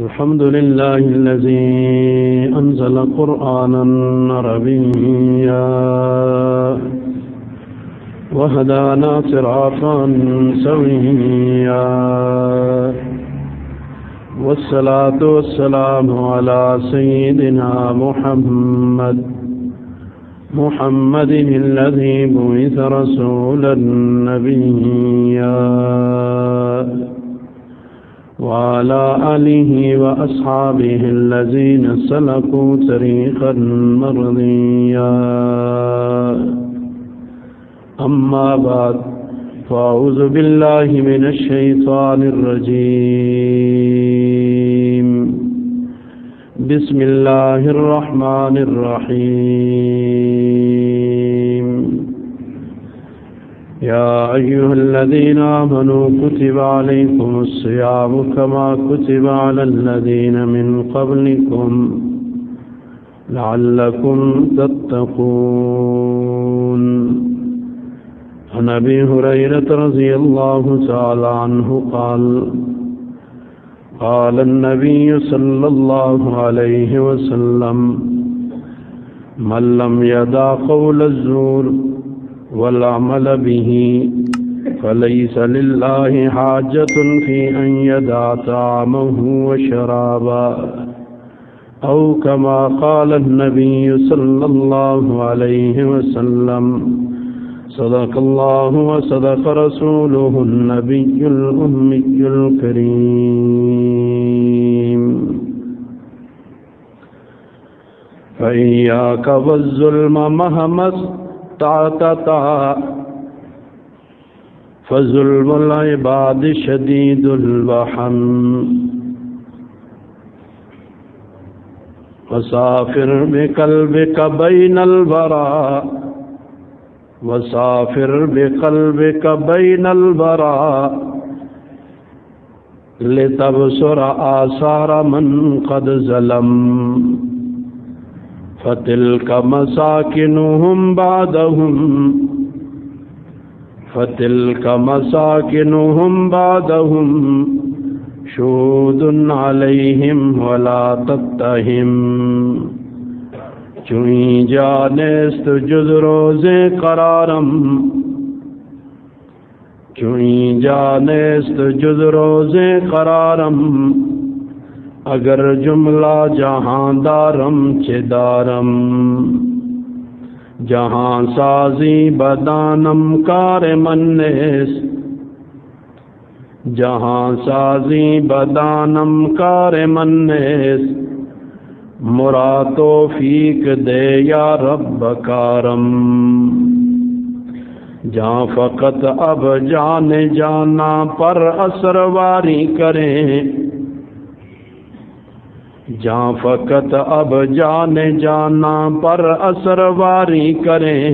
الحمد لله الذي أنزل قرآنا عربيا وهدانا صراطا سويا والصلاة والسلام على سيدنا محمد الذي بعث رسولا نبيا وعلى آله وأصحابه الذين سلكوا طريقا مرضيا أما بعد فأعوذ بالله من الشيطان الرجيم بسم الله الرحمن الرحيم يا أيها الذين آمنوا كتب عليكم الصيام كما كتب على الذين من قبلكم لعلكم تتقون. عن أبي هريرة رضي الله تعالى عنه قال النبي صلى الله عليه وسلم من لم يدع قول الزور والعمل به فليس لله حاجة في أن يدع طعامه وشرابه أو كما قال النبي صلى الله عليه وسلم. صدق الله وصدق رسوله النبي الأمي الكريم. فإياك والظلم مهما استطعت فظلم العباد شديد الوحم. وسافر بقلبك بين البراء وسافر بقلبك بين البراء لتبصر آثار من قد ظلم. فتلك مساكنهم بعدهم شهود عليهم ولا تتهم. چوئیں جانست جز روز قرارم اگر جملہ جہاں دارم چہ دارم. جہاں سازی بدانم کار منیس مرا توفیق دے یا رب کارم. جہاں فقط اب جانا پر اثرواری کریں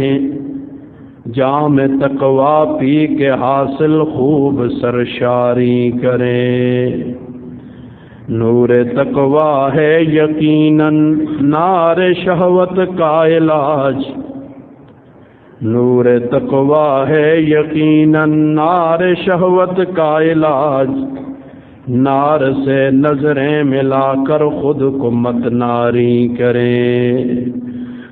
جام تقوی پی کے حاصل خوب سرشاری کریں. نور تقوی ہے یقیناً نار شہوت کا علاج. نار سے نظریں ملا کر خود کو مت ناری کریں.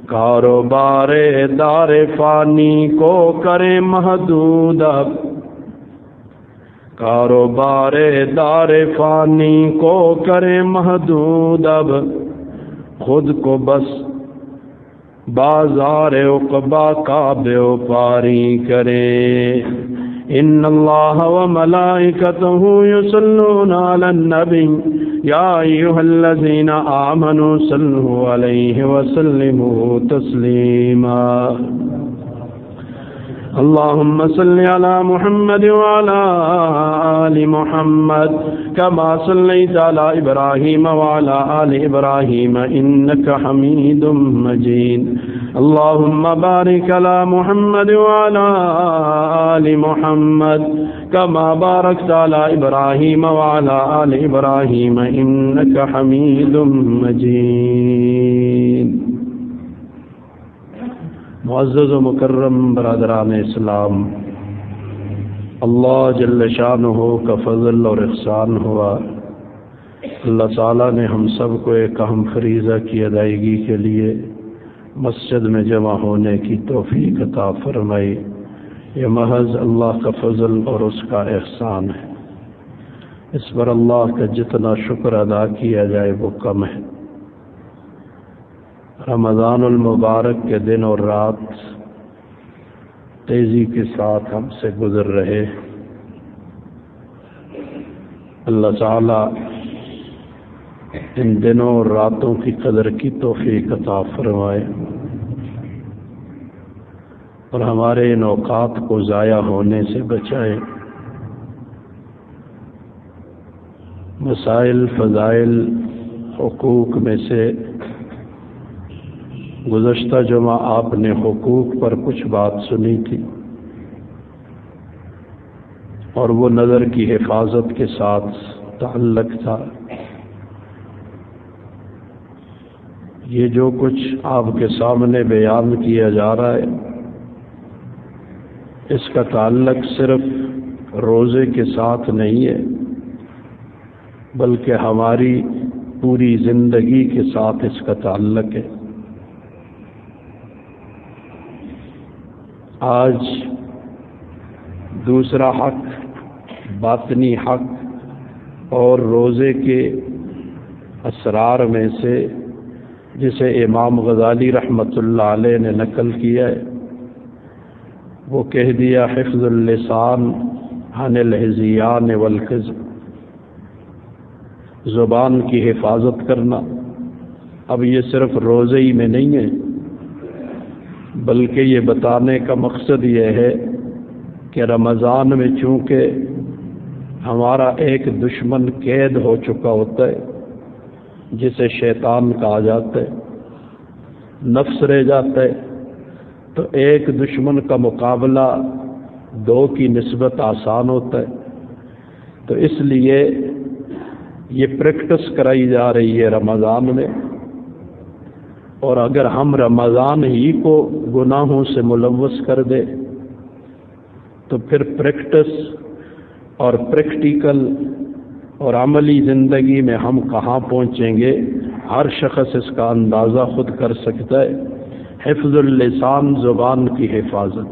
کاروبار دار فانی کو کریں محدود اب خود کو بس بازار عقبہ کا بیوپاری کریں. ان اللہ وملائکتہ یصلون علی النبی یا ایھا الذین آمنوا صلوا علیہ وسلموا تسلیما. اللهم صل على محمد وعلى آل محمد كما صليت على إبراهيم وعلى آل إبراهيم إنك حميد مجيد. اللهم بارك على محمد وعلى آل محمد كما باركت على إبراهيم وعلى آل إبراهيم إنك حميد مجيد. معزز و مکرم برادران اسلام، اللہ جل شانہ کا فضل اور احسان ہوا اللہ تعالیٰ نے ہم سب کو ایک اہم فریضہ کی ادائیگی کے لیے مسجد میں جمع ہونے کی توفیق عطا فرمائی۔ یہ محض اللہ کا فضل اور اس کا احسان ہے، اس پر اللہ کا جتنا شکر ادا کیا جائے وہ کم ہے۔ رمضان المبارک کے دن اور رات تیزی کے ساتھ ہم سے گزر رہے۔ اللہ تعالی ان دنوں اور راتوں کی قدر کی توفیق عطا فرمائے اور ہمارے ان اوقات کو ضائع ہونے سے بچائے۔ مسائل، فضائل، حقوق میں سے گزشتہ جمعہ آپ نے حقوق پر کچھ بات سنی تھی اور وہ نظر کی حفاظت کے ساتھ تعلق تھا۔ یہ جو کچھ آپ کے سامنے بیان کیا جا رہا ہے اس کا تعلق صرف روزے کے ساتھ نہیں ہے بلکہ ہماری پوری زندگی کے ساتھ اس کا تعلق ہے۔ آج دوسرا حق، باطنی حق اور روزے کے اسرار میں سے جسے امام غزالی رحمۃ اللہ علیہ نے نقل کیا ہے وہ کہہ دیا حفظ اللسان عن الہذیان والکذب، زبان کی حفاظت کرنا۔ اب یہ صرف روزے ہی میں نہیں ہے بلکہ یہ بتانے کا مقصد یہ ہے کہ رمضان میں چونکہ ہمارا ایک دشمن قید ہو چکا ہوتا ہے جسے شیطان کہا جاتا ہے، نفس رہ جاتا ہے، تو ایک دشمن کا مقابلہ دو کی نسبت آسان ہوتا ہے۔ تو اس لیے یہ پریکٹس کرائی جا رہی ہے رمضان میں، اور اگر ہم رمضان ہی کو گناہوں سے ملوث کر دے تو پھر پریکٹس اور پریکٹیکل اور عملی زندگی میں ہم کہاں پہنچیں گے ہر شخص اس کا اندازہ خود کر سکتا ہے۔ حفظ اللسان، زبان کی حفاظت،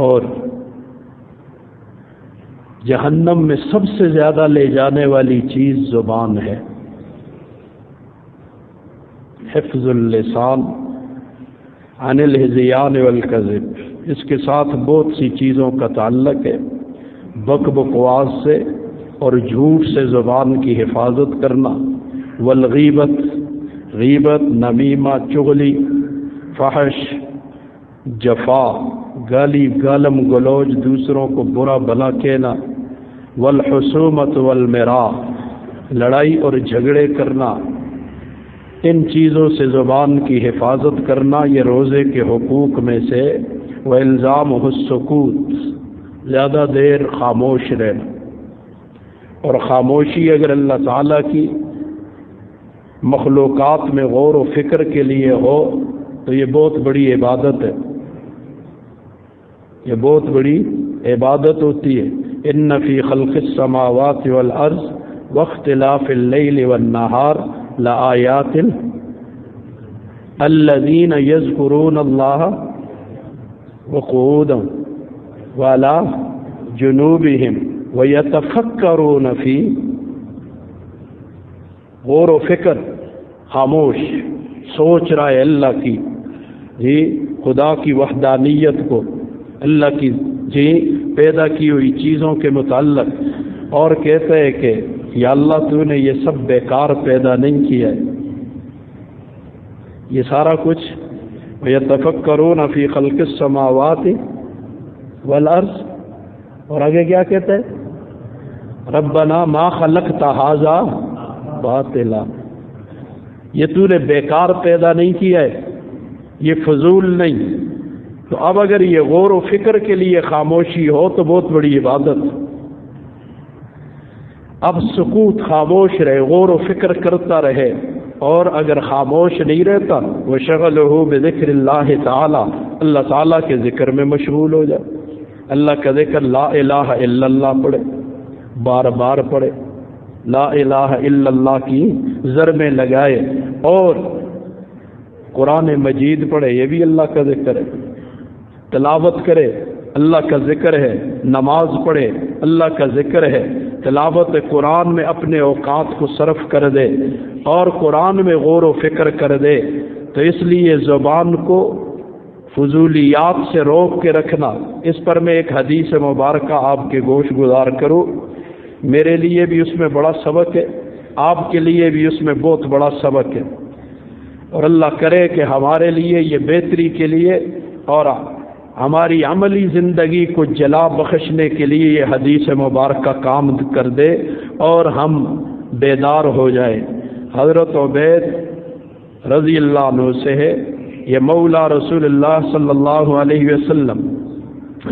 اور جہنم میں سب سے زیادہ لے جانے والی چیز زبان ہے۔ حفظ اللسان عن الہذیان والکذب، اس کے ساتھ بہت سی چیزوں کا تعلق ہے۔ بکواس سے اور جھوٹ سے زبان کی حفاظت کرنا، والغیبت، غیبت، نمیمہ، چغلی، فحش، جفا، گالی گالم گلوچ، دوسروں کو برا بھلا کہنا، والحسومت والمراء، لڑائی اور جھگڑے کرنا، ان چیزوں سے زبان کی حفاظت کرنا یہ روزے کے حقوق میں سے۔ وَإِلْزَامُهُ السُّكُوتُ، زیادہ دیر خاموش رہنا، اور خاموشی اگر اللہ تعالیٰ کی مخلوقات میں غور و فکر کے لیے ہو تو یہ بہت بڑی عبادت ہے، یہ بہت بڑی عبادت ہوتی ہے۔ إِنَّ فِي خَلْقِ السَّمَاوَاتِ وَالْأَرْضِ وَاخْتِلَافِ اللَّيْلِ وَالنَّهَارِ لَآيَاتٍ الَّذِينَ يَذْكُرُونَ اللَّهَ وَقُعُودًا وَعَلَى جُنُوبِهِمْ وَيَتَفَكَّرُونَ فِي، غور و فکر، خاموش، سوچ رہا ہے اللہ کی خدا کی وحدانیت کو، اللہ کی پیدا کی ہوئی چیزوں کے متعلق، اور کہتا ہے کہ یا اللہ تو نے یہ سب بیکار پیدا نہیں کیا ہے، یہ سارا کچھ۔ وَيَتَفَكَّرُونَ فِي خَلْقِ السَّمَاوَاتِ وَالْأَرْضِ، اور آگے کیا کہتا ہے؟ رَبَّنَا مَا خَلَقْتَ هَذَا باطلا، یہ تو نے بیکار پیدا نہیں کیا ہے، یہ فضول نہیں۔ تو اب اگر یہ غور و فکر کے لیے خاموشی ہو تو بہت بڑی عبادت۔ اب سکوت، خاموش رہے، غور و فکر کرتا رہے، اور اگر خاموش نہیں رہتا وَشَغَلُهُ بِذِكْرِ اللَّهِ تَعَالَى، اللہ تعالیٰ کے ذکر میں مشغول ہو جائے، اللہ کا ذکر، لا الہ الا اللہ پڑھے، بار بار پڑھے، لا الہ الا اللہ کی ضربیں لگائے، اور قرآن مجید پڑھے، یہ بھی اللہ کا ذکر ہے، تلاوت کرے اللہ کا ذکر ہے، نماز پڑھے اللہ کا ذکر ہے، تلاوت قرآن میں اپنے اوقات کو صرف کر دے اور قرآن میں غور و فکر کر دے۔ تو اس لیے زبان کو فضولیات سے روک کے رکھنا۔ اس پر میں ایک حدیث مبارکہ آپ کے گوش گزار کروں، میرے لیے بھی اس میں بڑا سبق ہے، آپ کے لیے بھی اس میں بہت بڑا سبق ہے، اور اللہ کرے کہ ہمارے لیے یہ بہتری کے لیے اور ہماری عملی زندگی کو جلا بخشنے کے لیے یہ حدیث مبارکہ کام کر دے اور ہم بیدار ہو جائیں۔ حضرت عبید رضی اللہ عنہ سے ہے، یہ مولا رسول اللہ صلی اللہ علیہ وسلم،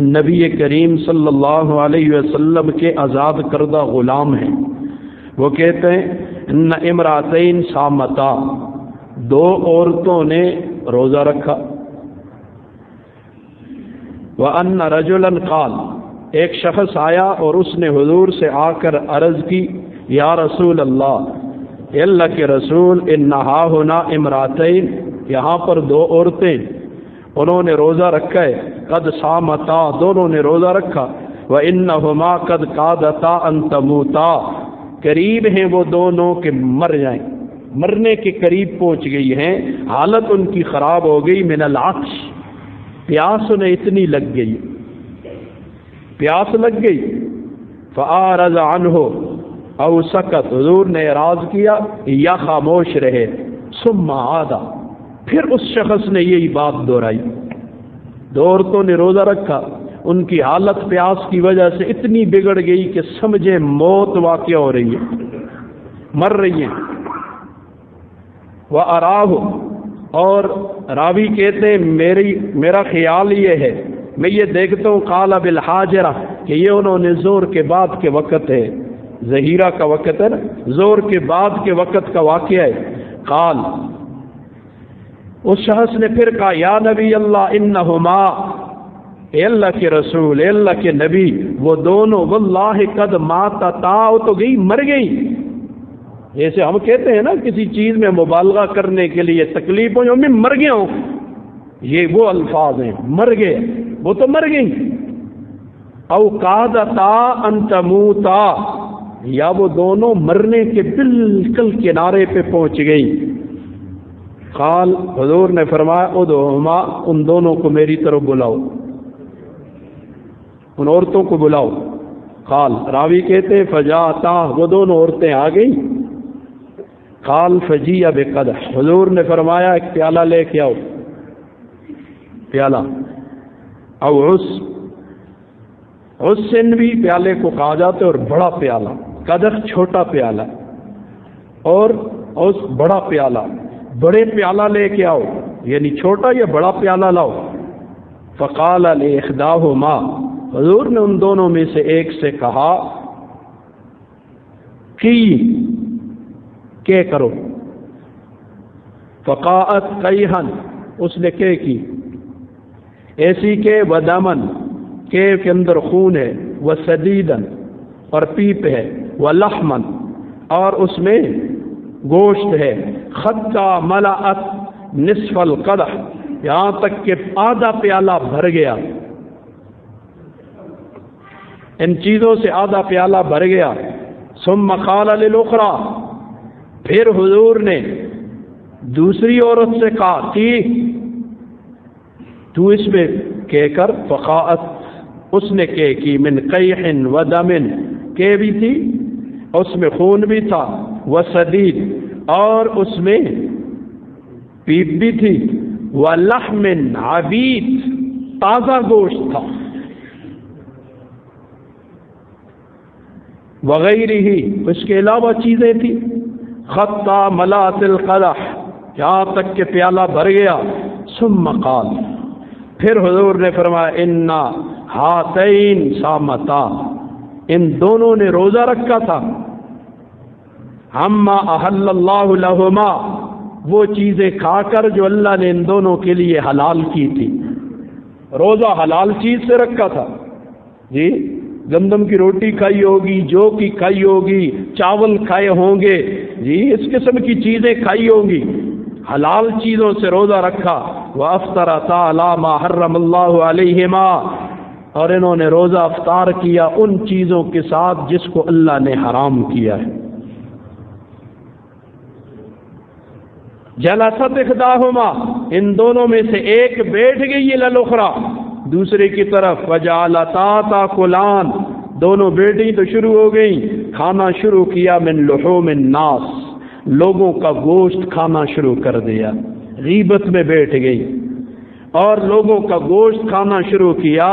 نبی کریم صلی اللہ علیہ وسلم کے آزاد کردہ غلام ہیں۔ وہ کہتے ہیں ان امراتین صامتا، دو عورتوں نے روزہ رکھا، وَأَنَّ رَجُلًا قَالَ، ایک شخص آیا اور اس نے حضور سے آ کر عرض کی، یا رسول اللہ، اللہ کے رسول، انہا ہونا امراتین، یہاں پر دو عورتیں انہوں نے روزہ رکھا ہے، قد صامتا، دونوں نے روزہ رکھا، وَإِنَّهُمَا قد قَادَتَا أَن تَمُوتَا، قریب ہیں وہ دونوں کہ مر جائیں، مرنے کے قریب پہنچ گئی ہیں، حالت ان کی خراب ہو گئی، من العطش، پیاس انہیں اتنی لگ گئی، پیاس لگ گئی، فَآرَضَ عَنْهُ او سکت، حضور نے اعراض کیا یا خاموش رہے، ثم عاد، پھر اس شخص نے یہی بات دہرائی، دو عورتوں نے روزہ رکھا، ان کی حالت پیاس کی وجہ سے اتنی بگڑ گئی کہ سمجھے موت واقع ہو رہی ہے، مر رہی ہیں، وَأَرَاهُ، اور راوی کہتے ہیں میرا خیال یہ ہے، میں یہ دیکھتا ہوں، قال بالحاجرہ، کہ یہ انہوں نے زور کے بعد کے وقت ہے، ظہیرہ کا وقت ہے نا، زور کے بعد کے وقت کا واقعہ ہے، قال، اس شخص نے پھر کہا، یا نبی اللہ انہما، اے اللہ کے رسول، اے اللہ کے نبی، وہ دونوں واللہ قد ماتتا، وہ تو گئی، مر گئی، جیسے ہم کہتے ہیں نا کسی چیز میں مبالغہ کرنے کے لیے، تکلیف ہو جو میں مر گیا ہوں، یہ وہ الفاظ ہیں، مر گئے، وہ تو مر گئی، او قادتا ان تموتا، یا وہ دونوں مرنے کے بالکل کنارے پہ پہنچ گئی، قال، حضور نے فرمایا، ادعوہما، ان دونوں کو میری طرف بلاؤ، ان عورتوں کو بلاؤ، قال، راوی کہتے ہیں فجاتا، وہ دونوں عورتیں آ گئی، قال فجیع بقدح، حضور نے فرمایا ایک پیالہ لے کے آؤ، پیالہ، او عسن بھی پیالے کو کہا جاتا ہے، اور بڑا پیالہ، قدح چھوٹا پیالہ، اور بڑا پیالہ، بڑے پیالہ لے کے آؤ، یعنی چھوٹا یا بڑا پیالہ لاؤ، فقال لاحداہما، حضور نے ان دونوں میں سے ایک سے کہا کہ کرو، فقاعت قیحن، اس نے کی، ایسی کہ ودمن، کے اندر خون ہے، وسدیدن، اور پیپ ہے، ولحمن، اور اس میں گوشت ہے، خطا ملأت نصف القدح، یہاں تک کہ آدھا پیالہ بھر گیا، ان چیزوں سے آدھا پیالہ بھر گیا، ثم قال للأخرى، پھر حضور نے دوسری عورت سے کہا کہ تو اس میں کہہ کر، فقاعت، اس نے کہہ کی، من قیح ودم، کہ بھی تھی، اس میں خون بھی تھا، وسدید، اور اس میں پیپ بھی تھی، ولحم عبید، تازہ گوشت تھا، وغیرہ ہی، اس کے علاوہ چیزیں تھیں، خطا ملأت القدح، یہاں تک کہ پیالہ بھر گیا، ثم قال، پھر حضور نے فرمایا، انا ہاتین صامتا، ان دونوں نے روزہ رکھا تھا، اما احل اللہ لہما، وہ چیزیں کھا کر جو اللہ نے ان دونوں کے لیے حلال کی تھی، روزہ حلال چیز سے رکھا تھا، جی گندم کی روٹی کھائی ہوگی، جو کی کھائی ہوگی، چاول کھائے ہوں گے، جی اس قسم کی چیزیں کھائی ہوں گی، حلال چیزوں سے روزہ رکھا، وَأَفْطَرَتَا عَلَىٰ مَا حَرَّمَ اللَّهُ عَلَيْهِمَا، اور انہوں نے روزہ افطار کیا ان چیزوں کے ساتھ جس کو اللہ نے حرام کیا ہے۔ جلست احداہما، ان دونوں میں سے ایک بیٹھ گئی الی الاخری، دوسرے کی طرف، وجعلتا تاکلان، دونوں بیٹھی تو شروع ہو گئی کھانا شروع کیا، من لحوم الناس، لوگوں کا گوشت کھانا شروع کر دیا، غیبت میں بیٹھ گئی اور لوگوں کا گوشت کھانا شروع کیا۔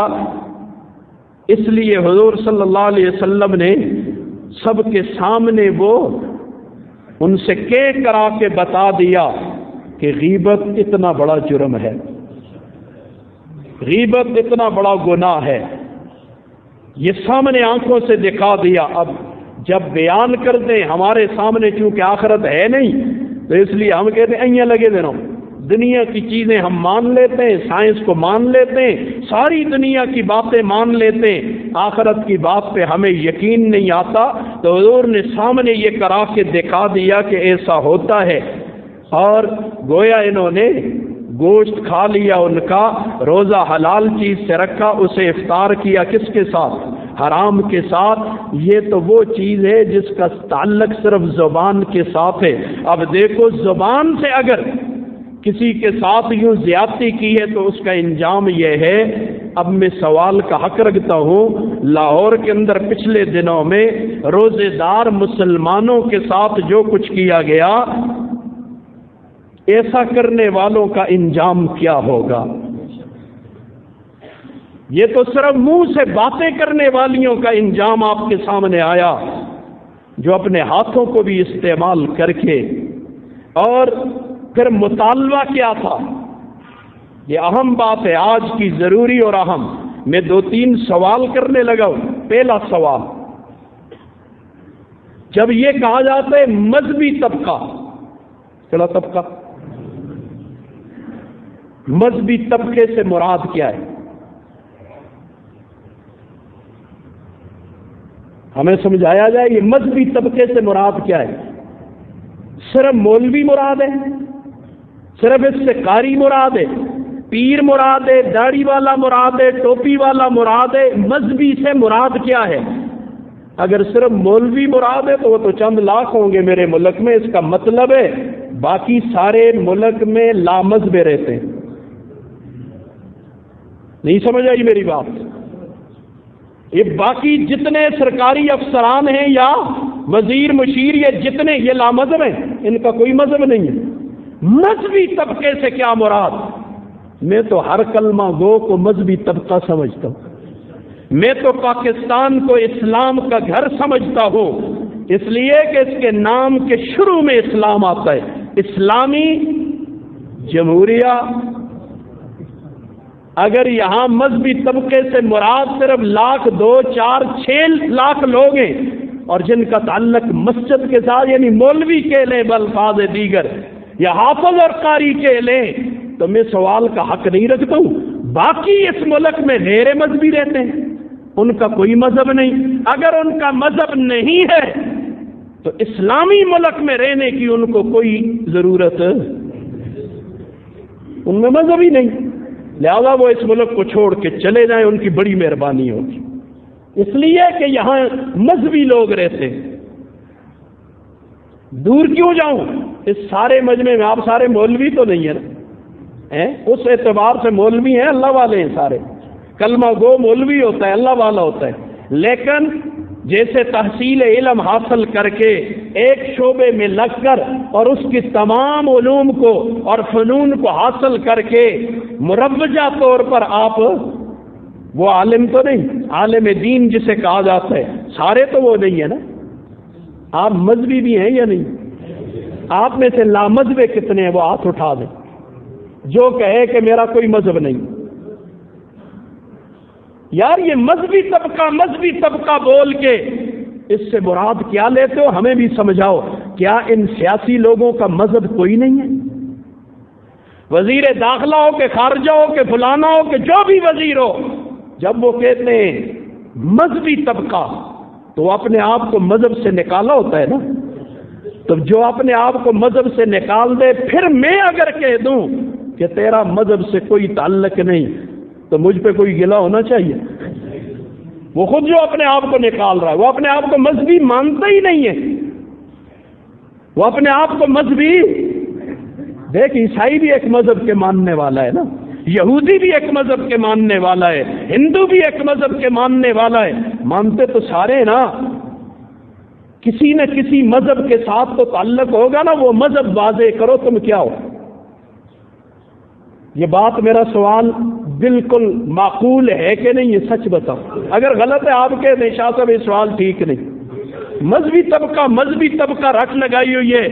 اس لیے حضور صلی اللہ علیہ وسلم نے سب کے سامنے وہ ان سے کہہ کرا کے بتا دیا کہ غیبت اتنا بڑا جرم ہے، غیبت اتنا بڑا گناہ ہے، یہ سامنے آنکھوں سے دکھا دیا۔ اب جب بیان کر دیں ہمارے سامنے، چونکہ آخرت ہے نہیں تو اس لیے ہم کہتے ہیں ایاں لگے دینا، دنیا کی چیزیں ہم مان لیتے ہیں، سائنس کو مان لیتے ہیں، ساری دنیا کی باتیں مان لیتے ہیں، آخرت کی بات پہ ہمیں یقین نہیں آتا۔ تو حضور نے سامنے یہ کرا کے دکھا دیا کہ ایسا ہوتا ہے، اور گویا انہوں نے گوشت کھا لیا، ان کا روزہ حلال چیز سے رکھا، اسے افطار کیا کس کے ساتھ؟ حرام کے ساتھ۔ یہ تو وہ چیز ہے جس کا تعلق صرف زبان کے ساتھ ہے۔ اب دیکھو زبان سے اگر کسی کے ساتھ یوں زیادتی کی ہے تو اس کا انجام یہ ہے۔ اب میں سوال کا حق رکھتا ہوں، لاہور کے اندر پچھلے دنوں میں روزے دار مسلمانوں کے ساتھ جو کچھ کیا گیا، ایسا کرنے والوں کا انجام کیا ہوگا؟ یہ تو صرف منہ سے باتیں کرنے والیوں کا انجام آپ کے سامنے آیا، جو اپنے ہاتھوں کو بھی استعمال کر کے۔ اور پھر مطالبہ کیا تھا؟ یہ اہم بات ہے آج کی، ضروری اور اہم۔ میں 2-3 سوال کرنے لگا ہوں۔ پہلا سوال، جب یہ کہا جاتا ہے مذہبی طبقہ، کیا طبقہ؟ مذہبی طبقے سے مراد کیا ہے؟ ہمیں سمجھایا جائے یہ مذہبی طبقے سے مراد کیا ہے؟ صرف مولوی مراد ہے؟ صرف اس سے قاری مراد ہے؟ پیر مراد ہے؟ داڑھی والا مراد ہے؟ ٹوپی والا مراد ہے؟ مذہبی سے مراد کیا ہے؟ اگر صرف مولوی مراد ہے تو وہ تو چند لاکھ ہوں گے میرے ملک میں، اس کا مطلب ہے باقی سارے ملک میں لامذہب رہتے ہیں۔ نہیں سمجھ آئی میری بات؟ یہ باقی جتنے سرکاری افسران ہیں یا وزیر مشیر، یہ جتنے یہ لامذہب ہیں، ان کا کوئی مذہب نہیں ہے۔ مذہبی طبقے سے کیا مراد؟ میں تو ہر کلمہ گو کو مذہبی طبقہ سمجھتا ہوں۔ میں تو پاکستان کو اسلام کا گھر سمجھتا ہوں، اس لیے کہ اس کے نام کے شروع میں اسلام آتا ہے، اسلامی جمہوریہ۔ اگر یہاں مذہبی طبقے سے مراد صرف 1,00,000 2 4 6 لاکھ لوگ ہیں اور جن کا تعلق مسجد کے ساتھ، یعنی مولوی کے لیں بالفاظ دیگر، یا حافظ اور قاری کے لیں، تو میں سوال کا حق نہیں رکھتا ہوں۔ باقی اس ملک میں غیر مذہبی رہتے ہیں، ان کا کوئی مذہب نہیں۔ اگر ان کا مذہب نہیں ہے تو اسلامی ملک میں رہنے کی ان کو کوئی ضرورت، ان میں مذہب ہی نہیں، لہذا وہ اس ملک کو چھوڑ کے چلے جائیں، ان کی بڑی مہربانی ہوگی، اس لیے کہ یہاں مذہبی لوگ رہتے ہیں۔ دور کیوں جاؤں؟ اس سارے مجمع میں آپ سارے مولوی تو نہیں ہیں نا، اس اعتبار سے مولوی ہیں، اللہ والے ہیں سارے، کلمہ گو مولوی ہوتا ہے، اللہ والا ہوتا ہے، لیکن جیسے تحصیل علم حاصل کر کے ایک شعبے میں لگ کر اور اس کی تمام علوم کو اور فنون کو حاصل کر کے مروجہ طور پر آپ وہ عالم تو نہیں، عالم دین جسے کہا جاتا ہے، سارے تو وہ نہیں ہے نا۔ آپ مذہبی بھی ہیں یا نہیں؟ آپ میں سے لامذہب کتنے ہیں؟ وہ ہاتھ اٹھا دیں جو کہے کہ میرا کوئی مذہب نہیں۔ یار یہ مذہبی طبقہ بول کے اس سے مراد کیا لیتے ہو؟ ہمیں بھی سمجھاؤ۔ کیا ان سیاسی لوگوں کا مذہب کوئی نہیں ہے؟ وزیر داخلہ ہو کہ خارجہ ہو کہ فلانا ہو کہ جو بھی وزیر ہو، جب وہ کہتے ہیں مذہبی طبقہ تو اپنے آپ کو مذہب سے نکالا ہوتا ہے نا، تو جو اپنے آپ کو مذہب سے نکال دے، پھر میں اگر کہہ دوں کہ تیرا مذہب سے کوئی تعلق نہیں تو مجھ پہ کوئی گلہ ہونا چاہیے؟ وہ خود جو اپنے آپ کو نکال رہا ہے وہ اپنے آپ کو مذہبی مانتا ہی نہیں ہے، وہ اپنے آپ کو مذہبی، دیکھ عیسائی بھی ایک مذہب کے ماننے والا ہے نا، یہودی بھی ایک مذہب کے ماننے والا ہے، ہندو بھی ایک مذہب کے ماننے والا ہے، مانتے تو سارے نا، کسی نہ کسی مذہب کے ساتھ تو تعلق ہوگا نا، وہ مذہب واضح کرو تم کیا ہو۔ یہ بات، میرا سوال بالکل معقول ہے کہ نہیں؟ یہ سچ بتاؤ، اگر غلط ہے آپ کے شاہ صاحب یہ سوال ٹھیک نہیں۔ مذہبی طبقہ رٹ لگائی ہوئی ہے،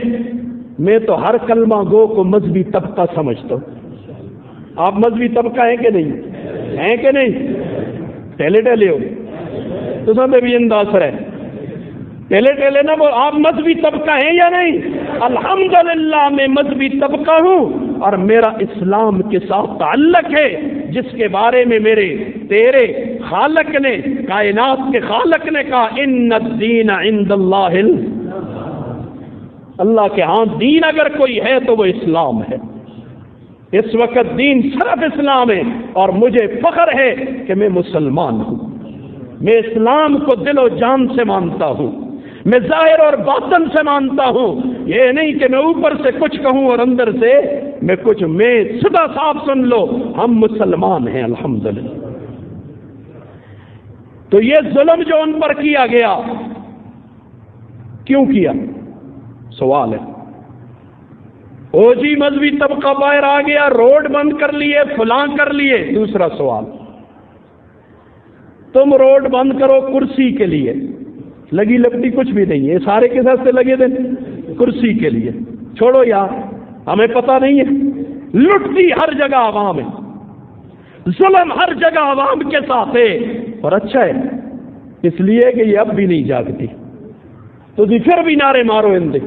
میں تو ہر کلمہ گو کو مذہبی طبقہ سمجھتا ہوں۔ آپ مذہبی طبقہ ہیں کہ نہیں؟ ہیں کہ نہیں؟ ٹیلے ہو تو سب بھی انداز ہے، ٹیلے نا، وہ آپ مذہبی طبقہ ہیں یا نہیں؟ الحمدللہ میں مذہبی طبقہ ہوں، اور میرا اسلام کے ساتھ تعلق ہے، جس کے بارے میں میرے تیرے خالق نے، کائنات کے خالق نے کہا ان الدین عند اللہ، اللہ کے ہاں دین اگر کوئی ہے تو وہ اسلام ہے۔ اس وقت دین صرف اسلام ہے، اور مجھے فخر ہے کہ میں مسلمان ہوں، میں اسلام کو دل و جان سے مانتا ہوں، میں ظاہر اور باطن سے مانتا ہوں، یہ نہیں کہ میں اوپر سے کچھ کہوں اور اندر سے میں کچھ، میں سدا صاف سن لو، ہم مسلمان ہیں الحمدللہ۔ تو یہ ظلم جو ان پر کیا گیا، کیوں کیا؟ سوال ہے۔ او جی مذہبی طبقہ باہر آ گیا، روڈ بند کر لیے، فلاں کر لیے۔ دوسرا سوال، تم روڈ بند کرو کرسی کے لیے، لگی لپٹی کچھ بھی نہیں ہے، سارے کے ساتھ سے لگے دیں کرسی کے لیے، چھوڑو یار، ہمیں پتہ نہیں ہے، لٹتی ہر جگہ عوام ہے، ظلم ہر جگہ عوام کے ساتھ ہے، اور اچھا ہے اس لیے کہ یہ اب بھی نہیں جاگتی، تو پھر بھی نعرے مارو ان دے،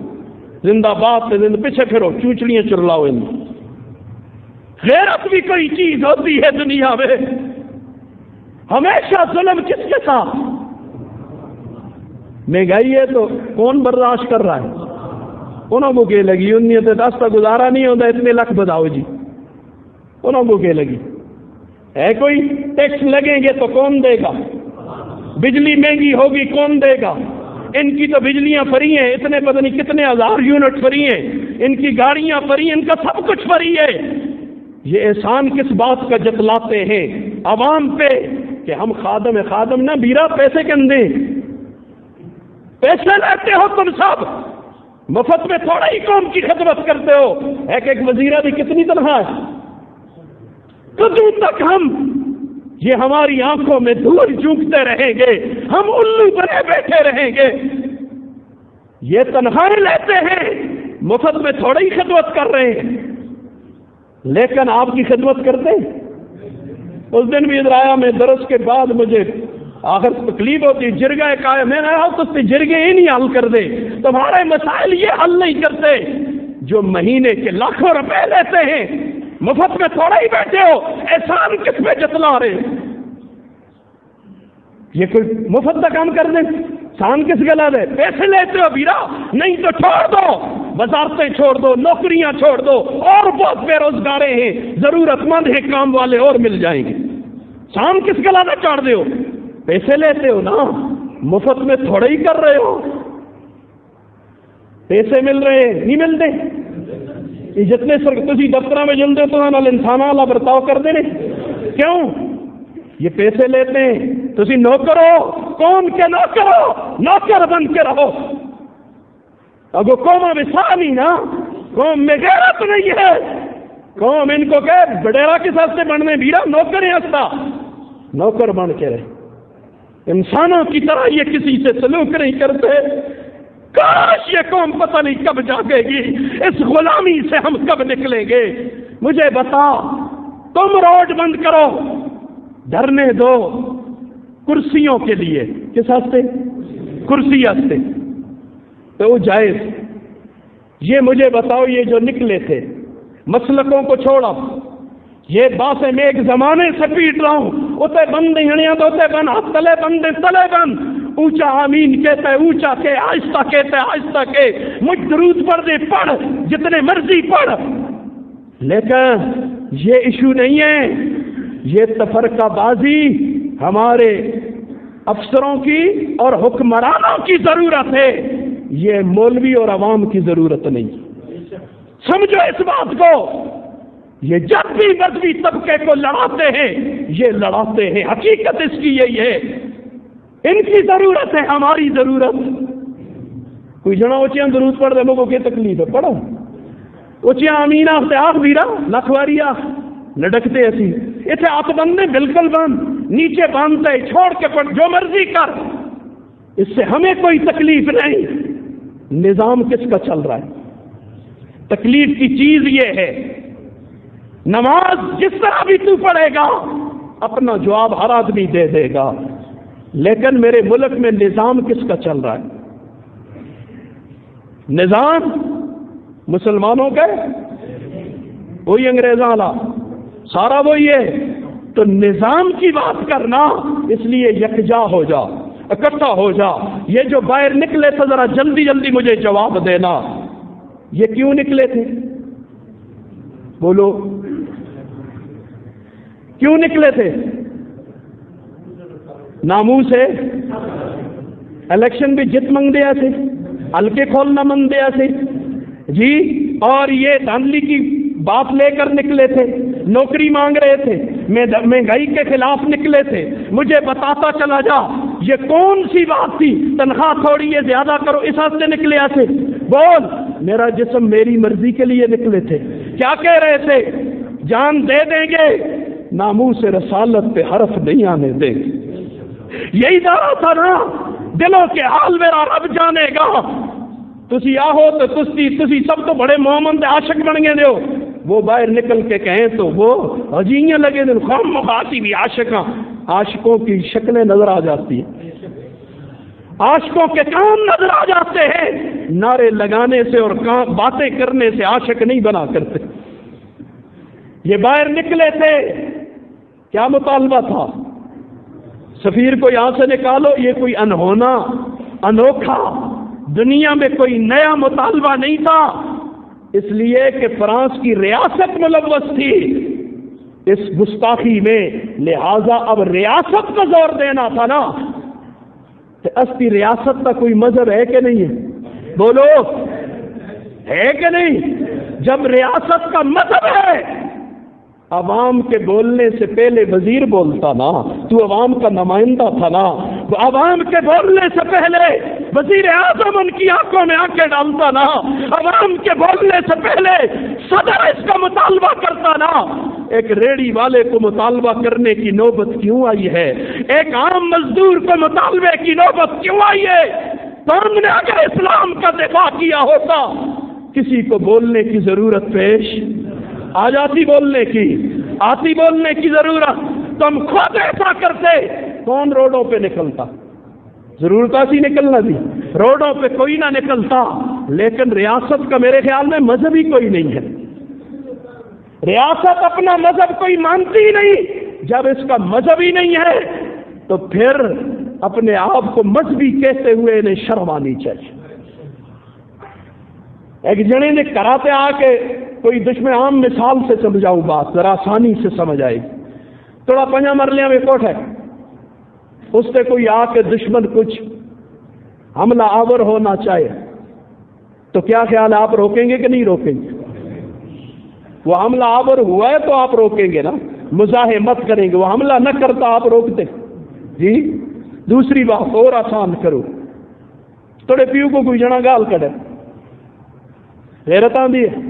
زندہ باد سے زندہ، پیچھے پھرو، چونچڑیاں چرلاؤ ان دے۔ غیرت بھی کوئی چیز ہوتی ہے دنیا میں، ہمیشہ ظلم کس کے ساتھ؟ مہنگائی ہے تو کون برداشت کر رہا ہے؟ انہوں کو کہ لگی، انہیں تو دستہ گزارا نہیں ہوتا، اتنے لاکھ بتاؤ جی، انہوں کو کہ لگی ہے، کوئی ٹیکس لگیں گے تو کون دے گا؟ بجلی مہنگی ہوگی کون دے گا؟ ان کی تو بجلیاں فری ہیں، اتنے پتہ نہیں کتنے ہزار یونٹ فری ہیں، ان کی گاڑیاں فری ہیں، ان کا سب کچھ فری ہے۔ یہ احسان کس بات کا جتلاتے ہیں عوام پہ کہ ہم خادم ہے، خادم نہ بیرا پیسے کے اندے، پیسے لیتے ہو تم سب، مفت میں تھوڑا ہی قوم کی خدمت کرتے ہو، ایک وزیرہ بھی کتنی تنخواہ ہے؟ کدوں تک ہم یہ ہماری آنکھوں میں دھول جھونکتے رہیں گے، ہم الو بنے بیٹھے رہیں گے؟ یہ تنخواہیں لیتے ہیں، مفت میں تھوڑا ہی خدمت کر رہے ہیں، لیکن آپ کی خدمت کرتے ہیں؟ اس دن بھی ادھر آیا میں درس کے بعد، مجھے آخر تکلیف ہوتی، جرگہ کہا میں نے تو جرگے ہی نہیں حل کر دے، تمہارے مسائل یہ حل نہیں کرتے، جو مہینے کے لاکھوں روپے لیتے ہیں، مفت میں تھوڑا ہی بیٹھے ہو، احسان کس پہ جتلا رہے؟ یہ کوئی مفت کا کام کر دیں، احسان کس گلا دے؟ پیسے لیتے ہو بیرا، نہیں تو چھوڑ دو، وزارتیں چھوڑ دو، نوکریاں چھوڑ دو، اور بہت بے روزگاریں ہیں، ضرورت مند ہیں، کام والے اور مل جائیں گے، احسان کس گلا دے چڑھ دے ہو؟ پیسے لیتے ہو نا، مفت میں تھوڑا ہی کر رہے ہو، پیسے مل رہے ہیں نہیں ملتے؟ یہ جتنے تسی دفتر میں جلدے تو انسان والا برتاؤ کر دے، کیوں؟ یہ پیسے لیتے ہیں، تسی نوکر ہو، قوم کے نوکر ہو، نوکر بن کے رہو، اگو قوم وسانی نا، قوم میں غیرت نہیں ہے، قوم ان کو کہ بڑیرا کے ساتھ سے بننے بیرا نوکر ہیں، ہستا نوکر بن کے رہے، انسانوں کی طرح یہ کسی سے سلوک نہیں کرتے۔ کاش یہ قوم پتہ نہیں کب جاگے گی، اس غلامی سے ہم کب نکلیں گے؟ مجھے بتا، تم روڈ بند کرو، دھرنے دو کرسیوں کے لیے، کس ہستے؟ کرسی ہستے، تو وہ جائز۔ یہ مجھے بتاؤ، یہ جو نکلے تھے مسلکوں کو چھوڑا، یہ باتیں میں ایک زمانے سے پیٹ رہا ہوں، اتنے بند ہنیا تو اتنے بند، ہاتھ تلے بند تلے بند، اونچا آمین کہتا ہے اونچا کہ، آہستہ کہتا ہے آہستہ کہ، مجھ درود پڑھ دے پڑھ جتنے مرضی پڑھ، لیکن یہ ایشو نہیں ہے، یہ تفرقہ بازی ہمارے افسروں کی اور حکمرانوں کی ضرورت ہے، یہ مولوی اور عوام کی ضرورت نہیں۔ سمجھو اس بات کو، یہ جب بھی مذہبی طبقے کو لڑاتے ہیں یہ لڑاتے ہیں، حقیقت اس کی یہی ہے، ان کی ضرورت ہے، ہماری ضرورت۔ کوئی جنا اچھا درود پڑھ دے لوگوں کی تکلیف ہے، پڑھو اچھا آمین آختے آخ بیرا لکھ واری آخ لڑکتے ایسی اتنے ہاتھ بندے بالکل بند، نیچے باندھتے چھوڑ کے پڑھ جو مرضی کر، اس سے ہمیں کوئی تکلیف نہیں۔ نظام کس کا چل رہا ہے؟ تکلیف کی چیز یہ ہے، نماز جس طرح بھی تو پڑھے گا اپنا جواب ہر آدمی دے دے گا، لیکن میرے ملک میں نظام کس کا چل رہا ہے؟ نظام مسلمانوں کا وہی انگریزاں والا سارا وہی ہے، تو نظام کی بات کرنا، اس لیے یکجا ہو جا، اکٹھا ہو جا۔ یہ جو باہر نکلے تھے ذرا جلدی جلدی مجھے جواب دینا، یہ کیوں نکلے تھے؟ بولو کیوں نکلے تھے؟ ناموس ہے، الیکشن بھی جت منگ دیا سے، ہلکے کھولنا منگ دیا سے جی، اور یہ دھاندلی کی بات لے کر نکلے تھے، نوکری مانگ رہے تھے، مہنگائی کے خلاف نکلے تھے، مجھے بتاتا چلا جا یہ کون سی بات تھی، تنخواہ تھوڑی ہے زیادہ کرو، اس ہفتے نکلے ایسے بول، میرا جسم میری مرضی کے لیے نکلے تھے، کیا کہہ رہے تھے؟ جان دے دیں گے، ناموس رسالت پہ حرف نہیں آنے دیں گے، یہی دعویٰ تھا نا، دلوں کے حال میرا رب جانے گا، تسی آہو تو تسی سب تو بڑے محمد عاشق بن گئے ہو، وہ باہر نکل کے کہیں تو وہ عجیبیاں لگے دن خام مخاطی بھی عاشقاں، عاشقوں کی شکلیں نظر آ جاتی ہیں، عاشقوں کے کام نظر آ جاتے ہیں، نعرے لگانے سے اور باتیں کرنے سے عاشق نہیں بنا کرتے۔ یہ باہر نکلے تھے، کیا مطالبہ تھا؟ سفیر کو یہاں سے نکالو، یہ کوئی انہونا انوکھا دنیا میں کوئی نیا مطالبہ نہیں تھا، اس لیے کہ فرانس کی ریاست ملوث تھی اس گستاخی میں، لہذا اب ریاست کو زور دینا تھا نا، تو اصلی ریاست کا کوئی مذہب ہے کہ نہیں ہے؟ بولو ہے کہ نہیں؟ جب ریاست کا مذہب ہے، عوام کے بولنے سے پہلے وزیر بولتا نا، تو عوام کا نمائندہ تھا نا، تو عوام کے بولنے سے پہلے وزیر اعظم ان کی آنکھوں میں آنکھیں ڈالتا نا، عوام کے بولنے سے پہلے صدر اس کا مطالبہ کرتا نا۔ ایک ریڑی والے کو مطالبہ کرنے کی نوبت کیوں آئی ہے؟ ایک عام مزدور کو مطالبے کی نوبت کیوں آئی ہے؟ تم نے اگر اسلام کا دفاع کیا ہوتا کسی کو بولنے کی ضرورت پیش آ جاتی، بولنے کی آتی، بولنے کی ضرورت، تم خود ایسا کرتے، کون روڈوں پہ نکلتا؟ ضرورت ایسی نکلنا تھی، روڈوں پہ کوئی نہ نکلتا، لیکن ریاست کا میرے خیال میں مذہب ہی کوئی نہیں ہے، ریاست اپنا مذہب کوئی مانتی ہی نہیں، جب اس کا مذہب ہی نہیں ہے تو پھر اپنے آپ کو مذہبی کہتے ہوئے انہیں شرم آنی چاہیے۔ ایک جنے نے کراتے آ کے کوئی دشمن عام مثال سے سمجھاؤں بات ذرا آسانی سے سمجھ آئے گی، تھوڑا پنجا مرلیاں میں کوٹ ہے، اس سے کوئی آ کے دشمن کچھ حملہ آور ہونا چاہے تو کیا خیال ہے، آپ روکیں گے کہ نہیں روکیں گے؟ وہ حملہ آور ہوا ہے تو آپ روکیں گے نا، مزاحمت کریں گے، وہ حملہ نہ کرتا آپ روکتے جی۔ دوسری بات اور آسان کرو، تھوڑے پیو کو کوئی جنا گال کڑے غیرت آندی ہے،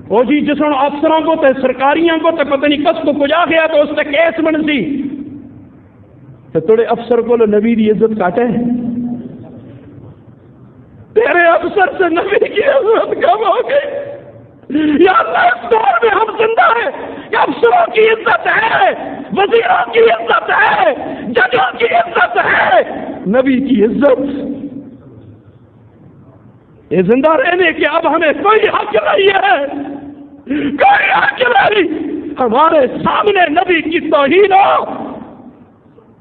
وہ جی جسن افسروں کو تے سرکاریاں کو تے پتہ نہیں کس کو کجا گیا تو اس تے کیس بن سی، تو تھوڑے افسر کو نبی دی عزت کاٹے، تیرے افسر سے نبی کی عزت کم ہو گئی۔ یا اللہ اس دور میں ہم زندہ ہیں کہ افسروں کی عزت ہے، وزیروں کی عزت ہے، ججوں کی عزت ہے، نبی کی عزت، یہ زندہ رہنے کے اب ہمیں کوئی حق نہیں ہے، کوئی حق نہیں، ہمارے سامنے نبی کی توہین ہو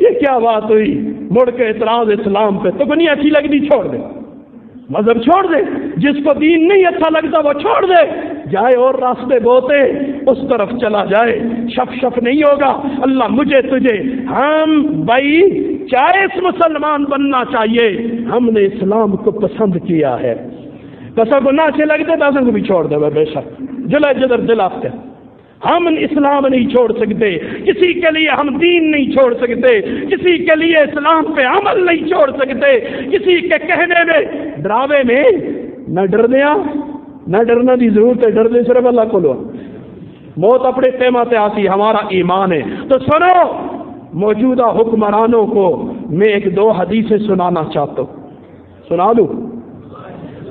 یہ کیا بات ہوئی؟ مڑ کے اعتراض اسلام پہ تو نہیں اچھی لگتی چھوڑ دے، مذہب چھوڑ دے، جس کو دین نہیں اچھا لگتا وہ چھوڑ دے، جائے اور راستے بوتے اس طرف چلا جائے، شف نہیں ہوگا۔ اللہ مجھے تجھے، ہم بھائی چائس مسلمان بننا چاہیے، ہم نے اسلام کو پسند کیا ہے، کسا کو نہ اچھے لگتے تو کو بھی چھوڑ دے بے شک، جلا جدر دل آتے، ہم اسلام نہیں چھوڑ سکتے، کسی کے لیے ہم دین نہیں چھوڑ سکتے، کسی کے لیے اسلام پہ عمل نہیں چھوڑ سکتے، کسی کے کہنے میں ڈراوے میں نہ ڈر دیا، نہ ڈرنا دی ضرورت ہے، ڈر دے صرف اللہ کو لو، موت اپنے تیمہ تے آتی، ہمارا ایمان ہے۔ تو سنو، موجودہ حکمرانوں کو میں ایک دو حدیثیں سنانا چاہتا ہوں، سنا دوں؟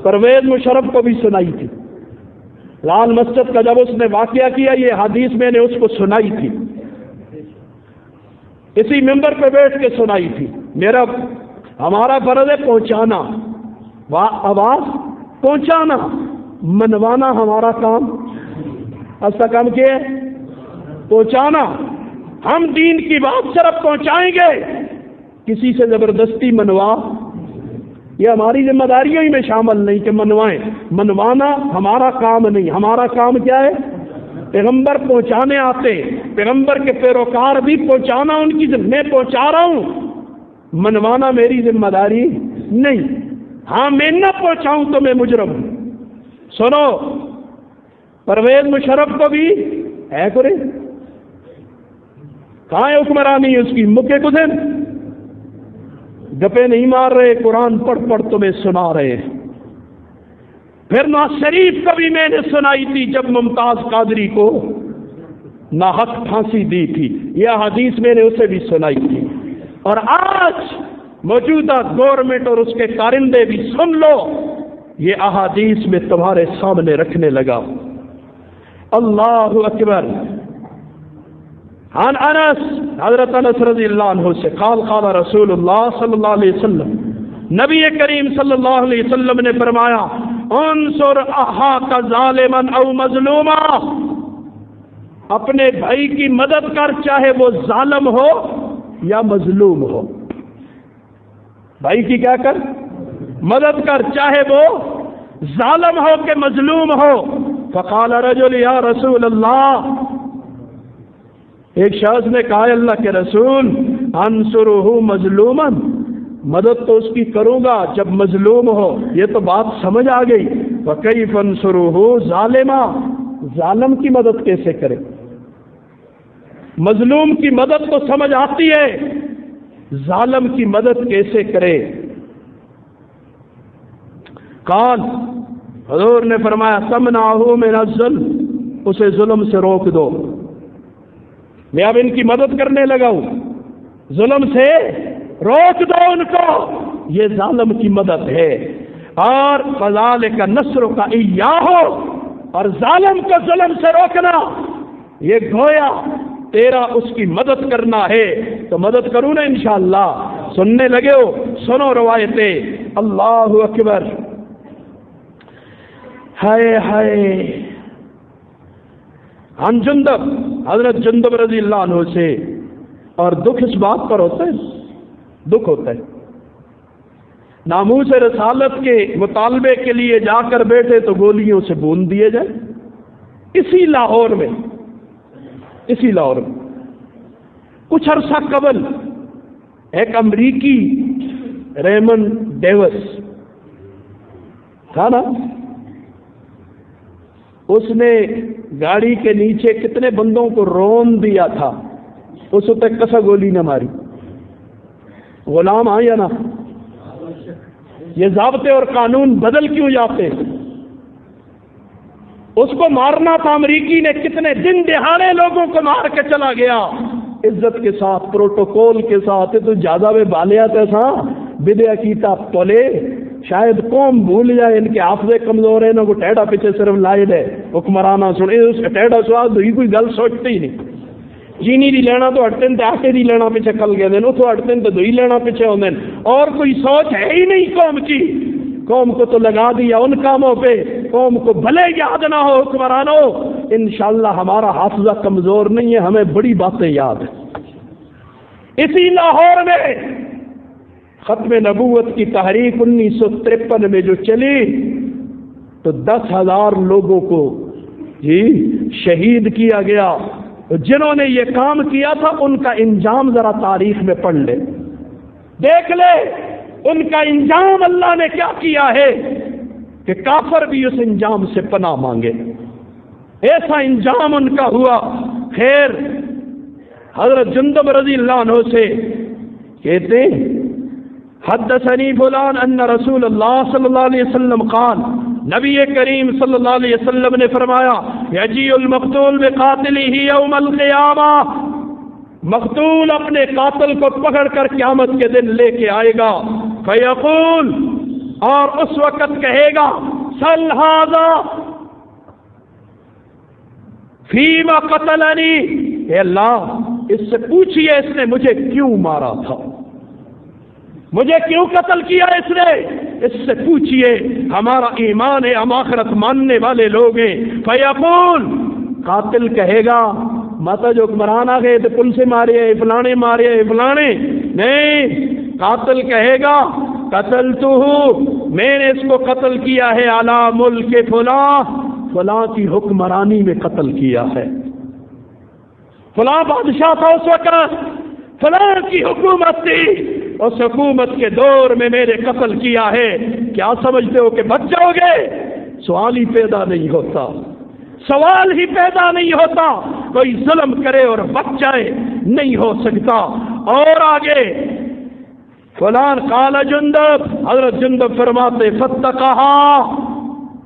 پرویز مشرف کو بھی سنائی تھی، لال مسجد کا جب اس نے واقعہ کیا یہ حدیث میں نے اس کو سنائی تھی، اسی ممبر پہ بیٹھ کے سنائی تھی۔ ہمارا فرض ہے پہنچانا، آواز پہنچانا، منوانا ہمارا کام، ایسا کام کیا ہے پہنچانا۔ ہم دین کی بات صرف پہنچائیں گے، کسی سے زبردستی منوا یہ ہماری ذمہ داریوں ہی میں شامل نہیں کہ منوائیں، منوانا ہمارا کام نہیں۔ ہمارا کام کیا ہے؟ پیغمبر پہنچانے آتے، پیغمبر کے پیروکار بھی پہنچانا، ان کی میں پہنچا رہا ہوں، منوانا میری ذمہ داری نہیں۔ ہاں میں نہ پہنچاؤں تو میں مجرم ہوں۔ سنو، پرویز مشرف کو بھی ہے کرے، کہاں ہے حکمرانی اس کی؟ مکے کدھر گپے نہیں مار رہے، قرآن پڑھ پڑھ تمہیں سنا رہے ہیں۔ پھر نواز شریف کا بھی میں نے سنائی تھی جب ممتاز قادری کو ناحق پھانسی دی تھی، یہ حدیث میں نے اسے بھی سنائی تھی۔ اور آج موجودہ گورنمنٹ اور اس کے کارندے بھی سن لو، یہ احادیث میں تمہارے سامنے رکھنے لگا۔ اللہ اکبر۔ عن انس، حضرت انس رضی اللہ عنہ سے قال قال رسول اللہ صلی اللہ علیہ وسلم، نبی کریم صلی اللہ علیہ وسلم نے فرمایا، انصر اخاک ظالما او مظلوما، اپنے بھائی کی مدد کر چاہے وہ ظالم ہو یا مظلوم ہو، بھائی کی کیا کر؟ مدد کر، چاہے وہ ظالم ہو کہ مظلوم ہو۔ فقال رجل یا رسول اللہ، ایک شخص نے کہا اللہ کے رسول، انصرہ مظلوما، مدد تو اس کی کروں گا جب مظلوم ہو، یہ تو بات سمجھ آ گئی۔ وکیف انصرہ ظالما، ظالم کی مدد کیسے کرے؟ مظلوم کی مدد تو سمجھ آتی ہے، ظالم کی مدد کیسے کرے؟ قال، حضور نے فرمایا، تمنعہ من الظلم، اسے ظلم سے روک دو۔ میں اب ان کی مدد کرنے لگا ہوں، ظلم سے روک دو ان کو، یہ ظالم کی مدد ہے۔ اور فذالک نصرک ایاہ، اور ظالم کو ظلم سے روکنا، یہ گویا تیرا اس کی مدد کرنا ہے، تو مدد کروں نا انشاءاللہ۔ سننے لگے ہو؟ سنو روایتیں۔ اللہ اکبر۔ ہائے ہائے۔ عن جندب، حضرت جندب رضی اللہ عنہ سے، اور دکھ اس بات پر ہوتا ہے، دکھ ہوتا ہے، ناموس رسالت کے مطالبے کے لیے جا کر بیٹھے تو گولیوں سے بون دیے جائے، اسی لاہور میں، اسی لاہور میں کچھ عرصہ قبل ایک امریکی ریمن ڈیوس تھا نا، اس نے گاڑی کے نیچے کتنے بندوں کو رون دیا تھا، اس وقت کسا گولی نہ ماری؟ غلام آ یا نہ؟ یہ ضابطے اور قانون بدل کیوں جاتے؟ اس کو مارنا تھا، امریکی نے کتنے دن دہاڑے لوگوں کو مار کے چلا گیا، عزت کے ساتھ، پروٹوکول کے ساتھ۔ تو زیادہ میں بالیات ایسا بدع کیتا پولے، شاید قوم بھول جائے، ان کے حافظے کمزور ہیں، نہ کو ٹیڑا پیچھے صرف لائد ہے حکمرانہ سنے، اس ٹیڑا سواد ہوئی کوئی گل سوچتے ہی نہیں۔ چینی دی لینا تو ہٹتے تے آٹے دی لینا پیچھے کل گئے دن، اتو ہٹتے تو دہی لینا پیچھے ہوندے، اور کوئی سوچ ہے ہی نہیں قوم کی۔ قوم کو تو لگا دیا ان کاموں پہ، قوم کو بھلے یاد نہ ہو حکمرانوں، انشاءاللہ ہمارا حافظہ کمزور نہیں ہے، ہمیں بڑی باتیں یاد ہیں۔ اسی لاہور میں ختم نبوت کی تحریک 1953 میں جو چلی تو 10,000 لوگوں کو شہید کیا گیا. جنہوں نے یہ کام کیا تھا ان کا انجام ذرا تاریخ میں پڑھ لے، دیکھ لے ان کا انجام اللہ نے کیا کیا ہے کہ کافر بھی اس انجام سے پناہ مانگے. ایسا انجام ان کا ہوا. خیر حضرت جندب رضی اللہ عنہ سے کہتے حدثنی فلان ان رسول اللہ صلی اللہ علیہ وسلم قال، نبی کریم صلی اللہ علیہ وسلم نے فرمایا یجیء المقتول بقاتلہ یوم القیامہ، مقتول اپنے قاتل کو پکڑ کر قیامت کے دن لے کے آئے گا. فیقول، اور اس وقت کہے گا سل ھذا فیما قتلنی، اے اللہ اس سے پوچھئے اس نے مجھے کیوں مارا تھا، مجھے کیوں قتل کیا اس نے، اس سے پوچھئے. ہمارا ایمان ہے، ہم آخرت ماننے والے لوگ ہیں. فیقول، قاتل کہے گا ماتا جو حکمران آ گئے تو پل سے مارے فلانے مارے فلانے، نہیں، قاتل کہے گا قتلتہ، میں نے اس کو قتل کیا ہے علی ملک فلاں، فلاں کی حکمرانی میں قتل کیا ہے، فلاں بادشاہ تھا اس وقت، فلاں کی حکومت تھی، اس حکومت کے دور میں میرے قتل کیا ہے. کیا سمجھتے ہو کہ بچ جاؤ گے؟ سوال ہی پیدا نہیں ہوتا، سوال ہی پیدا نہیں ہوتا. کوئی ظلم کرے اور بچ جائے نہیں ہو سکتا. اور آگے فلان قال جندب، حضرت جندب فرماتے فتقہا،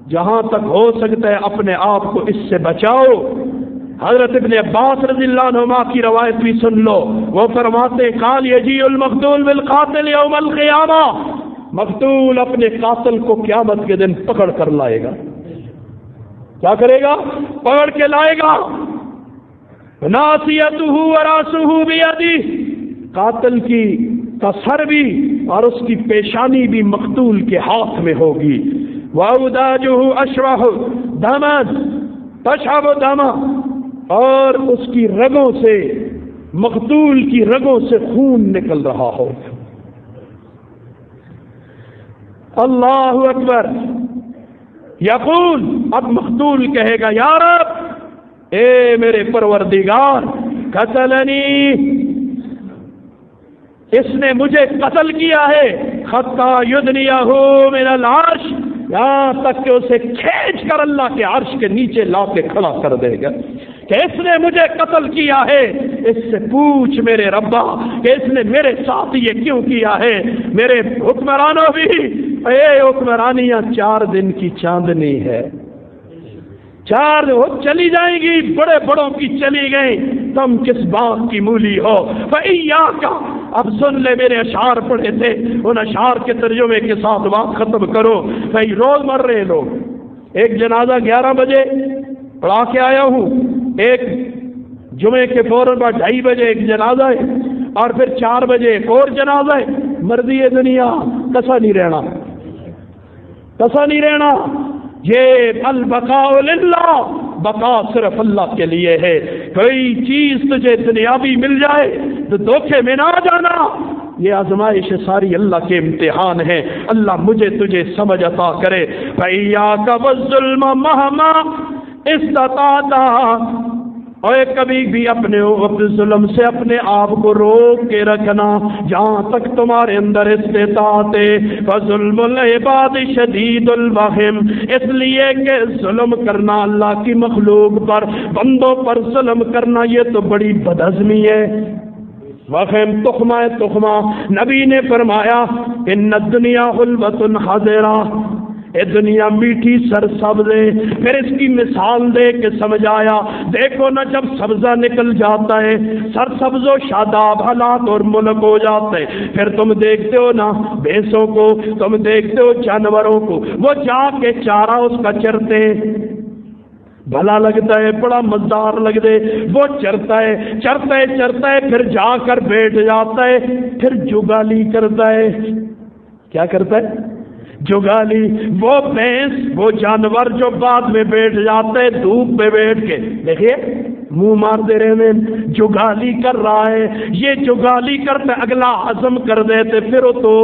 جہاں تک ہو سکتا ہے اپنے آپ کو اس سے بچاؤ. حضرت ابن عباس رضی اللہ عنہما کی روایت بھی سن لو، وہ فرماتے قال یجیء المقتول بالقاتل یوم القیامہ، مقتول اپنے قاتل کو قیامت کے دن پکڑ کر لائے گا. کیا کرے گا؟ پکڑ کے لائے گا. ناصیتہ وراسہ بیدہ، قاتل کی کا سر بھی اور اس کی پیشانی بھی مقتول کے ہاتھ میں ہوگی. واوداجہ اشرح دما تشعب دما، اور اس کی رگوں سے، مقتول کی رگوں سے خون نکل رہا ہو. اللہ اکبر. یقول، اب مقتول کہے گا یا رب، اے میرے پروردگار، قتلنی، اس نے مجھے قتل کیا ہے، حتی یدنیہ من العرش، یہاں تک کہ اسے کھینچ کر اللہ کے عرش کے نیچے لا کے کھڑا کر دے گا کہ اس نے مجھے قتل کیا ہے. اس سے پوچھ میرے ربا کہ اس نے میرے ساتھ یہ کیوں کیا ہے. میرے حکمرانوں بھی، اے حکمرانیاں 4 دن کی چاندنی ہے، 4 چلی جائیں گی، بڑے بڑوں کی چلی گئی، تم کس بات کی مولی ہو. فَإِيَّاكَ، اب سن لے، میرے اشعار پڑھے تھے، ان اشعار کے ترجمے کے ساتھ بات ختم کرو. کئی روز مر رہے لوگ. ایک جنازہ 11 بجے پڑھا کے آیا ہوں، ایک جمعے کے فوراً بعد 2:30 بجے ایک جنازہ ہے، اور پھر 4 بجے ایک اور جنازہ ہے. مرضی دنیا، کسا نہیں رہنا، کسا نہیں رہنا. یہ البقاء للہ، بقا صرف اللہ کے لیے ہے. کوئی چیز تجھے دنیاوی مل جائے تو دھوکے میں نہ جانا، یہ آزمائش ساری اللہ کے امتحان ہے. اللہ مجھے تجھے سمجھ عطا کرے. فَإِيَّاكَ وَالظُّلْمَ مَهْمَا اسْتَطَعْتَ، اور کبھی بھی اپنے ظلم سے اپنے آپ کو روک کے رکھنا جہاں تک تمہارے اندر استطاعت ہے. فَظُلْمُ الْعِبَادِ شَدِيدُ الْوَخِمِ، اس لیے کہ ظلم کرنا اللہ کی مخلوق پر، بندوں پر ظلم کرنا یہ تو بڑی بدعزمی ہے. وخم تخمہ تخمہ، نبی نے فرمایا ان الدنیا حلوۃ خضرا، اے دنیا میٹھی سرسبز ہے. پھر اس کی مثال دے کے سمجھایا، دیکھو نا جب سبزہ نکل جاتا ہے، سرسبز و شاداب حالات اور ملک ہو جاتے ہیں، پھر تم دیکھتے ہو نا بھینسوں کو، تم دیکھتے ہو جانوروں کو، وہ جا کے چارہ اس کا چرتے، بھلا لگتا ہے، بڑا مزدار لگتا ہے، وہ چرتا ہے چرتا ہے چرتا ہے، پھر جا کر بیٹھ جاتا ہے، پھر جگالی کرتا ہے. کیا کرتا ہے؟ جگالی. وہ بھینس، وہ جانور جو بعد میں بیٹھ جاتا ہے دھوپ پہ بیٹھ کے، دیکھیے منہ مار دے رہے ہیں، جگالی کر رہا ہے، یہ جگالی کرتے اگلا ہضم کر دیتے پھر وہ تو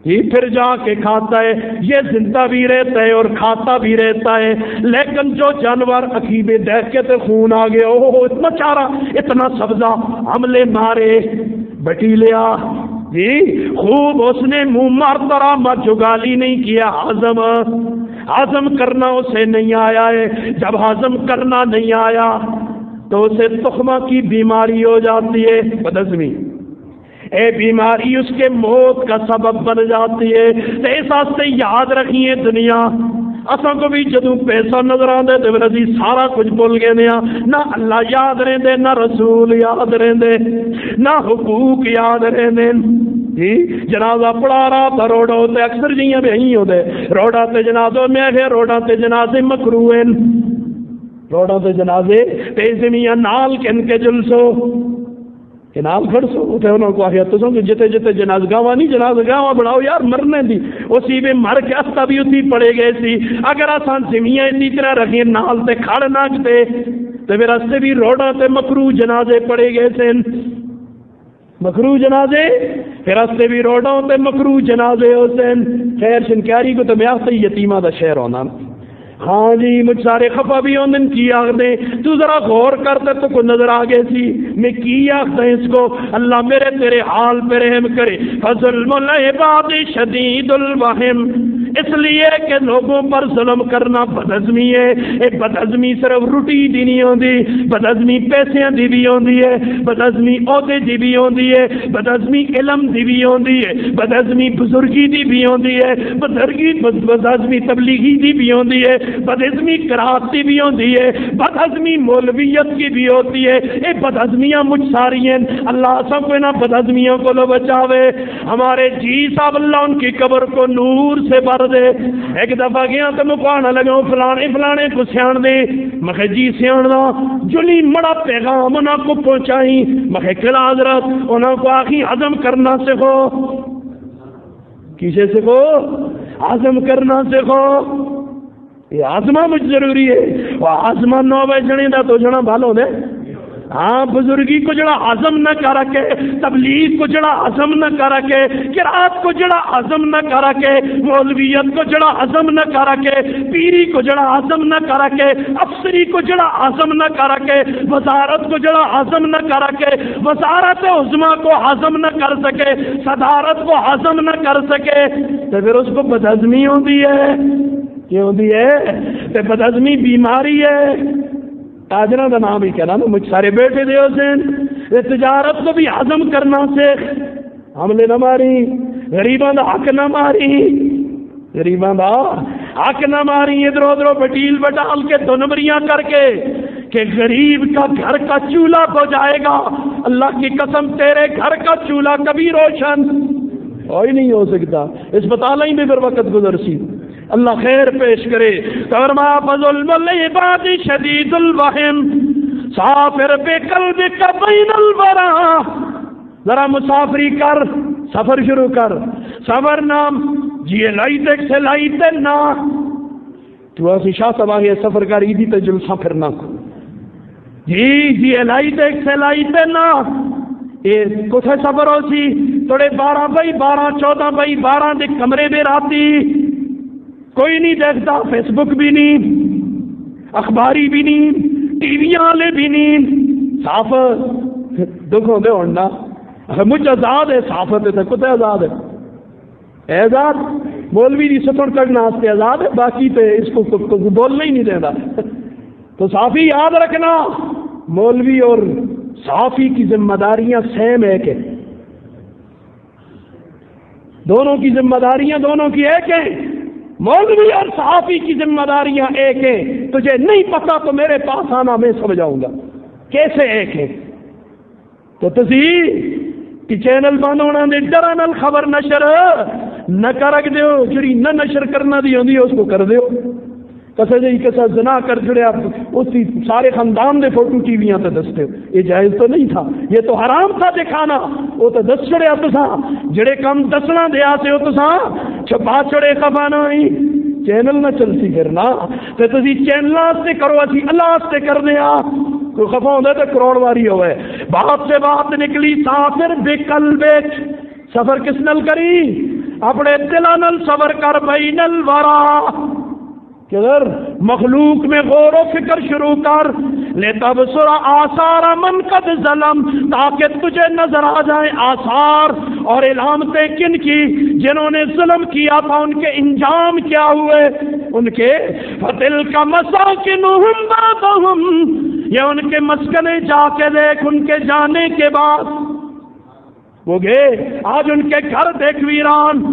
پھر جا کے کھاتا ہے، یہ زندہ بھی رہتا ہے اور کھاتا بھی رہتا ہے۔ لیکن جو جانور عقیبے دیکھ کے تو خون آ گیا، اوہ اتنا چارہ اتنا سبزہ حملے مارے بٹی لیا جی، خوب اس نے منہ مارتا رہا، مت جگالی نہیں کیا، ہضم کرنا اسے نہیں آیا ہے۔ جب ہضم کرنا نہیں آیا تو اسے تخمہ کی بیماری ہو جاتی ہے، بدہضمی، اے بیماری اس کے موت کا سبب بن جاتی ہے۔ تو اس واسطے یاد رکھیے دنیا اساں کو بھی جدوں پیسہ نظر آندے تے رضی سارا کچھ بول گئے نہ اللہ یاد رہندے، نہ رسول یاد رہندے، نہ حقوق یاد رہندے جی۔ جنازہ پڑھا رہا تھا روڈوں تے اکثر جیاں بھی ہی ہوندے، روڈاں تے جنازوں میں ہے، روڈاں تے جنازے مکروہ ہیں، روڈاں تے جنازے تے زمیاں نال کن کے جلسو کہ نال کھڑسو تے انہاں کو آخیا تساں کہ جتے جتے جنازگاواں نہیں جنازگاواں بڑھاؤ یار، مرنے دی اسی میں مر کے استا بھی اسی پڑے گئے سی۔ اگر آسان زمیاں اسی طرح رکھیں نال تے کھڑ نہ جتے تے پھر استے بھی روڈاں تے مکروہ جنازے پڑے گئے سن، مکروہ جنازے پھر استے بھی روڈوں تے مکروہ جنازے ہو سن۔ خیر شنکاری کو تو میں آختا یتیمہ دا شہر ہونا، ہاں جی مجھ سارے خفا بھی ہوندن کی آخدے تو ذرا غور کرتے تو کو نظر آگے سی میں کی آخدے اس کو، اللہ میرے تیرے حال پہ رحم کرے۔ فظلم العباد شدید الوہم، اس لیے کہ لوگوں پر ظلم کرنا بدہضمی ہے۔ ایک بدہضمی صرف روٹی دی نہیں ہوندی، بدہضمی پیسیاں دی بھی ہوندی ہے، بدہضمی عہدے دی بھی ہوندی ہے، بدہضمی علم دی بھی ہوندی ہے، بدہضمی بزرگی دی بھی ہوندی ہے، بدہضمی تبلیغی دی بھی ہوندی ہے، بدہضمی قرات کی بھی ہوتی ہے، بدہضمی مولویت کی بھی ہوتی ہے۔ یہ بدہضمیاں مجھ ساری ہیں، اللہ سب کو نہ بدہضمیوں کو لو بچاوے۔ ہمارے جی صاحب اللہ ان کی قبر کو نور سے بھر دے۔ ایک دفعہ گیا تو مکانا لگا فلانے کو سیان دے، میں جی سیان دا جلی مڑا پیغام انہوں کو پہنچائی، میں کلا حضرت انہوں کو آخی ہضم کرنا سیکھو، کسے سیکھو؟ ہضم کرنا سیکھو، یہ آزما مجھ ضروری ہے، وہ آزما 9 بجے دا تو جنا بھالو دے۔ ہاں بزرگی کو جڑا ہضم نہ کر کے، تبلیغ کو جڑا ہضم نہ کر کے، قرات کو جڑا ہضم نہ کر کے، مولویت کو جڑا ہضم نہ کر کے، پیری کو جڑا ہضم نہ کر کے، افسری کو جڑا ہضم نہ کر کے، وزارت کو جڑا ہضم نہ کر کے، وزارت عظما کو ہضم نہ کر سکے، صدارت کو ہضم نہ کر سکے تو پھر اس کو بدہضمی ہوتی ہے، کیوں ہوتی ہے؟ بدہضمی بیماری ہے۔ تاجرہ کا نام ہی کہنا نا مجھ سارے بیٹے دے حسین، تجارت کو بھی ہضم کرنا سیکھ، حملے نہ ماری، غریباں دا حق نہ ماری، غریباں دا حق نہ ماری، ادھر ادھر بٹیل بٹال کے 2 نمبریاں کر کے کہ غریب کا گھر کا چولہا ہو جائے گا، اللہ کی قسم تیرے گھر کا چولہا کبھی روشن کوئی نہیں ہو سکتا، اسپتال ہی میں پھر وقت گزر سی۔ اللہ خیر پیش کرے۔ فرمایا فظلم العباد شدید الوہم سافر بقلبک بین الورا، ذرا مسافری کر، سفر شروع کر، سفر نام جی لائی دیکھ سے لائی تے نا تو اسی شاہ صاحب آگے سفر کر ایدی تے جلسہ پھرنا کو جی لائی دیکھ سے لائی تے نا، یہ کتھے سفر ہو سی توڑے 12 بائی 12 14 بائی 12 دے کمرے میں راتی کوئی نہیں دیکھتا، فیس بک بھی نہیں، اخباری بھی نہیں، ٹی وی والے بھی نہیں، صاف دکھ ہوندے ہونا مجھ آزاد ہے، صاف ہے کتے آزاد ہے، آزاد مولوی دی ستر کرنا واسطے آزاد ہے، باقی تے اس کو بولنا ہی نہیں دینا۔ تو صافی یاد رکھنا مولوی اور صافی کی ذمہ داریاں سیم ایک ہے، دونوں کی ذمہ داریاں دونوں کی ایک ہیں، مولوی اور صحافی کی ذمہ داریاں ایک ہیں، تجھے نہیں پتا تو میرے پاس آنا میں سمجھاؤں گا کیسے ایک ہے۔ تو تسی کہ چینل بند ہونا دے ڈرا نال خبر نشر نہ کر دیو، جڑی نہ نشر کرنا دی ہوندی اس کو کر دیو۔ کسے جی کسا زنا کر چھڑیا اس کی سارے خاندان دے فوٹو ٹی ویاں تے دستے ہو، یہ جائز تو نہیں تھا، یہ تو حرام تھا دکھانا، وہ تو دس چھڑیا تساں جڑے کم دسنا دیا سے ہو تساں چھپا چھڑے خفا نہیں، چینل نہ چلتی پھرنا تے تسی چینل واسطے کرو، اسی اللہ واسطے کر دیا کوئی خفا ہوتا تو کروڑ واری ہوئے. بات سے بات نکلی سافر بقلبک، سفر کس نل کری؟ اپنے دل نل سفر کر بین الورا، کدھر مخلوق میں غور و فکر شروع کر. لتبصر آثار من قد ظلم، تاکہ تجھے نظر آ جائیں آثار اور علامتیں کن کی، جنہوں نے ظلم کیا تھا ان کے انجام کیا ہوئے ان کے. فتلک مساکنہم بعدہم، یہ ان کے مسکنے جا کے دیکھ ان کے جانے کے بعد. وہ گئے آج ان کے گھر دیکھ ویران.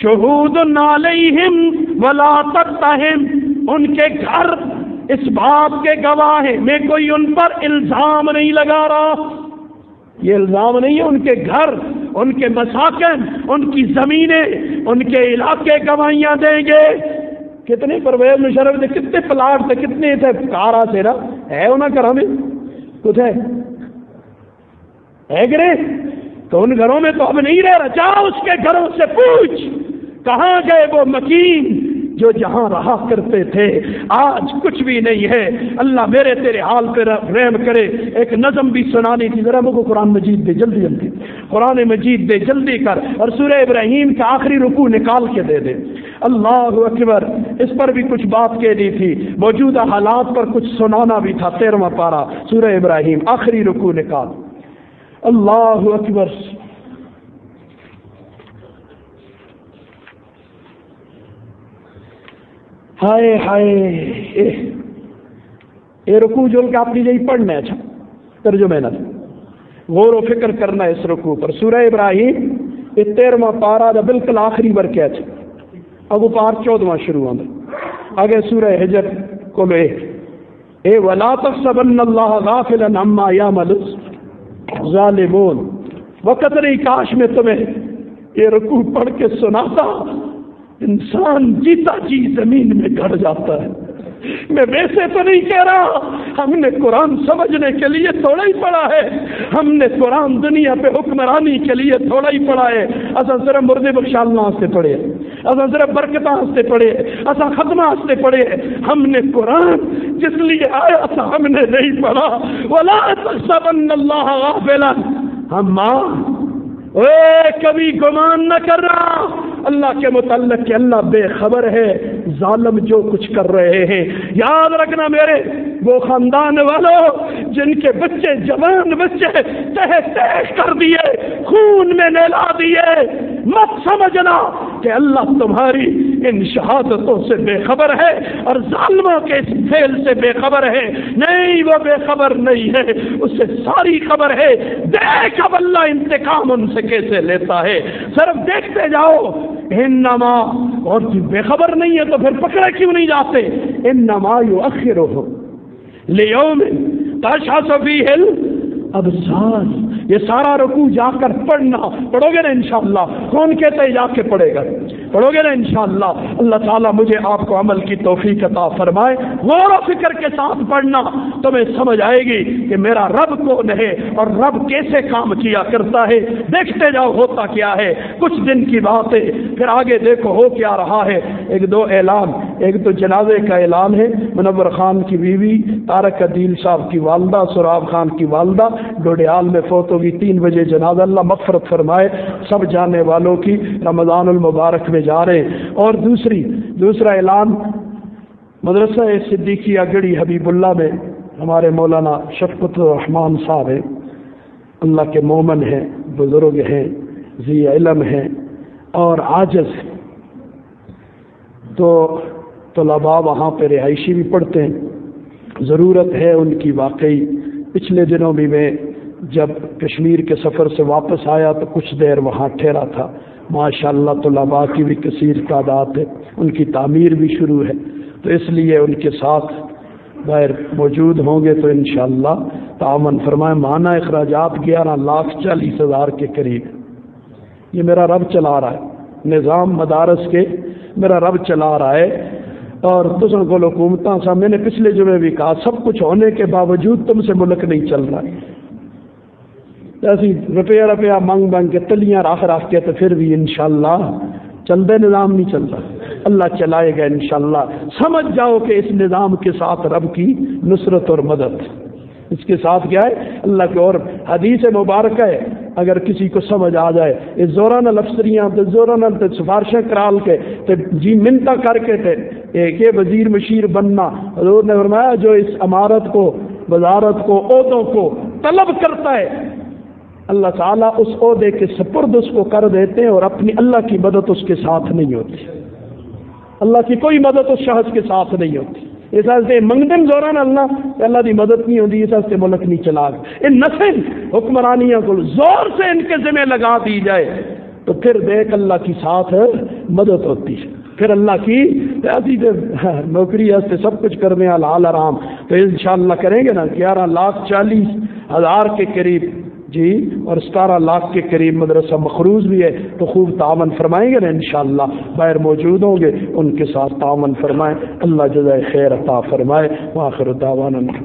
شہود علیہم ولا تتہم، ان کے گھر اس بات کے گواہ ہیں، میں کوئی ان پر الزام نہیں لگا رہا. یہ الزام نہیں ہے، ان کے گھر، ان کے مساکن، ان کی زمینیں، ان کے علاقے گواہیاں دیں گے. کتنے پرویز مشرف تھے، کتنے پلاٹ تھے، کتنے تھے کارا سے نا ہے انہاں گھروں میں کچھ ہے گرے تو ان گھروں میں تو اب نہیں رہ رہا. جا اس کے گھروں سے پوچھ کہاں گئے وہ مکین جو جہاں رہا کرتے تھے. آج کچھ بھی نہیں ہے. اللہ میرے تیرے حال پہ رحم کرے. ایک نظم بھی سنانی تھی، ذرا مجھ کو قرآن مجید دے جلدی جلدی، قرآن مجید دے جلدی کر، اور سورہ ابراہیم کا آخری رکوع نکال کے دے دے. اللہ اکبر. اس پر بھی کچھ بات کہنی تھی، موجودہ حالات پر کچھ سنانا بھی تھا. 13واں پارہ سورہ ابراہیم آخری رکوع نکال. اللہ اکبر. ہائے ہائے، یہ رکوع جو کہ آپ نے پڑھنا ہے، اچھا ترجمہ نہ غور و فکر کرنا ہے اس رکوع پر. سورہ ابراہیم یہ 13واں پارہ دا بالکل آخری ورقہ ہے. اب وہ پار 14واں شروع ہوتا آگے سورہ حجر کو لے اے ولا تحسبن اللہ غافلا عما یعمل ظالمون. وقت نہیں کاش میں تمہیں یہ رکوع پڑھ کے سناتا، انسان جیتا جی زمین میں گڑ جاتا ہے. میں ویسے تو نہیں کہہ رہا، ہم نے قرآن سمجھنے کے لیے تھوڑا ہی پڑھا ہے، ہم نے قرآن دنیا پہ حکمرانی کے لیے تھوڑا ہی پڑھا ہے. اصا صرف مردے بخشالنا سے پڑھے، اصا صرف برکتاں سے پڑھے، اصا ختمہ سے پڑھے. ہم نے قرآن جس لیے آیا تھا ہم نے نہیں پڑھا. ولا تحسبن اللہ غافلا، ہم کبھی گمان نہ کر رہا اللہ کے متعلق کہ اللہ بے خبر ہے ظالم جو کچھ کر رہے ہیں. یاد رکھنا میرے وہ خاندان والوں جن کے بچے جوان بچے تہ تہ کر دیے، خون میں نہلا دیے، مت سمجھنا کہ اللہ تمہاری ان شہادتوں سے بے خبر ہے اور ظالموں کے اس فعل سے بے خبر ہے. نہیں، وہ بے خبر نہیں ہے، اسے ساری خبر ہے. دیکھ اب اللہ انتقام ان سے کیسے لیتا ہے، صرف دیکھتے جاؤ. انما، اور بے خبر نہیں ہے تو پھر پکڑے کیوں نہیں جاتے؟ انما یؤخرہ لیوم تشخص فیہ الابصار. یہ سارا رکوع جا کر پڑھنا، پڑھو گے نا انشاءاللہ؟ کون کہتا ہے جا کے پڑھے گا؟ پڑھو گے نا انشاءاللہ؟ اللہ تعالیٰ مجھے آپ کو عمل کی توفیق عطا فرمائے. غور و فکر کے ساتھ پڑھنا، تمہیں سمجھ آئے گی کہ میرا رب کون ہے اور رب کیسے کام کیا کرتا ہے. دیکھتے جاؤ ہوتا کیا ہے. کچھ دن کی بات ہے، پھر آگے دیکھو ہو کیا رہا ہے. ایک دو اعلان، ایک تو جنازے کا اعلان ہے. منور خان کی بیوی طارق عدیل صاحب کی والدہ، سراب خان کی والدہ ڈوڈیال میں فوت ہوگی. 3 بجے جنازہ، اللہ مغفرت فرمائے سب جانے والوں کی. رمضان المبارک میں جا رہے ہیں. اور دوسرا اعلان، مدرسہ صدیقیہ گڑی حبیب اللہ میں ہمارے مولانا شفقت الرحمان صاحب ہیں، اللہ کے مومن ہیں، بزرگ ہیں، ذی علم ہیں اور عاجز ہیں. تو طلباء وہاں پہ رہائشی بھی پڑھتے ہیں. ضرورت ہے ان کی واقعی. پچھلے دنوں بھی میں جب کشمیر کے سفر سے واپس آیا تو کچھ دیر وہاں ٹھہرا تھا. ماشاءاللہ طلباء کی بھی کثیر تعداد ہے، ان کی تعمیر بھی شروع ہے، تو اس لیے ان کے ساتھ باہر موجود ہوں گے تو انشاءاللہ تعاون فرمائیں. ماہانہ اخراجات 11,40,000 کے قریب. یہ میرا رب چلا رہا ہے، نظام مدارس کے میرا رب چلا رہا ہے. اور تم کو حکومتاں سا میں نے پچھلے جمعے بھی کہا، سب کچھ ہونے کے باوجود تم سے ملک نہیں چل رہا ہے. ایسی روپیہ مانگ کے تلیاں راہ کے تو پھر بھی انشاءاللہ چلتے نظام نہیں چلتا. اللہ چلائے گا انشاءاللہ. سمجھ جاؤ کہ اس نظام کے ساتھ رب کی نصرت اور مدد. اس کے ساتھ کیا ہے اللہ کے، اور حدیث مبارکہ ہے اگر کسی کو سمجھ آ جائے اس زورانہ لفظریاں تے زورانہ تے سفارشیں کرال کے تے جی منتا کر کے تے ایک وزیر مشیر بننا، حضور نے فرمایا جو اس امارت کو، وزارت کو، عہدوں کو طلب کرتا ہے اللہ تعالیٰ اس عہدے کے سپرد اس کو کر دیتے ہیں، اور اپنی اللہ کی مدد اس کے ساتھ نہیں ہوتی، اللہ کی کوئی مدد اس شخص کے ساتھ نہیں ہوتی۔ اس واسطے منگدن زوران اللہ دی مدد نہیں ہوتی، اس واسطے ملک نہیں چلا گا۔ ان نسل حکمرانیاں کو زور سے ان کے ذمہ لگا دی جائے تو پھر دیکھ اللہ کی ساتھ مدد ہوتی ہے، پھر اللہ کی نوکری ہے سب کچھ کرنے حلال حرام، تو انشاءاللہ کریں گے نا 11,40,000 کے قریب جی، اور 17 لاکھ کے قریب مدرسہ مخروض بھی ہے، تو خوب تعاون فرمائیں گے نا انشاءاللہ، باہر موجود ہوں گے ان کے ساتھ تعاون فرمائیں، اللہ جزائے خیر عطا فرمائے۔ وآخر دعوانا اللہ